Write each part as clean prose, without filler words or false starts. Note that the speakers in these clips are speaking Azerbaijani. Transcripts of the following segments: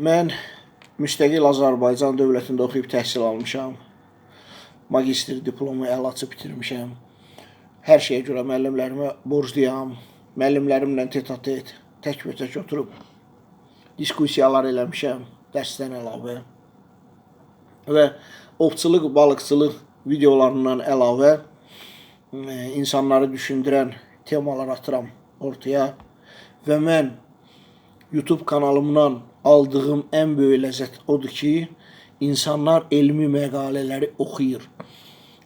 Mən müstəqil Azərbaycan dövlətində oxuyub təhsil almışam. Magistr diplomu əlaçı bitirmişəm. Hər şeyə görə müəllimlərimə borcluyam. Müəllimlərimlə tet-a-tet, tək-bətək oturub diskusiyalar eləmişəm dərsdən əlavə. Və ovçuluq, balıqçılıq videolarından əlavə insanları düşündürən temalar atıram ortaya. Və mən YouTube kanalımdan aldığım ən böyük ləzzət odur ki, insanlar elmi məqalələri oxuyur,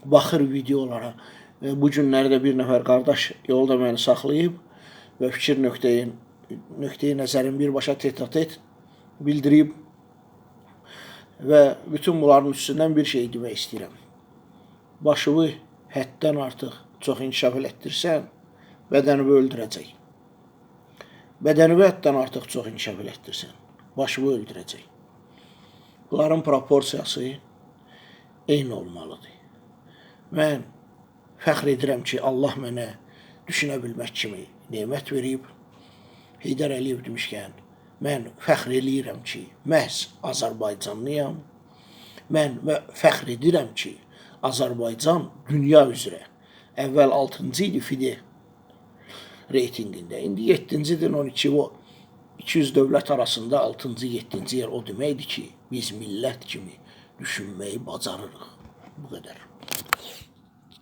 baxır videolara. Bu günlərdə bir nəfər qardaş yolda məni saxlayıb və fikir nöqteyi nəzərin birbaşa tet-a-tet bildirib və bütün bunların üstündən bir şey demək istəyirəm. Başını həddən artıq çox inkişaf elətdirsən, bədəni öldürəcək. Bədəni həddən artıq çox inkişaf elətdirsən, başını öldürəcək. Bunların proporsiyası eyni olmalıdır. Mən fəxr edirəm ki, Allah mənə düşünə bilmək kimi nemət verib. Heydər Əliyev demişkən, mən fəxr eləyirəm ki, məhz Azərbaycanlıyam. Mən fəxr edirəm ki, Azərbaycan dünya üzrə əvvəl 6-cı idi FİDE reytinqində. İndi 7-cidir, 200 dövlət arasında 6-cı, 7-ci yer o deməkdir ki, biz millət kimi düşünməyi bacarırıq. Bu qədər.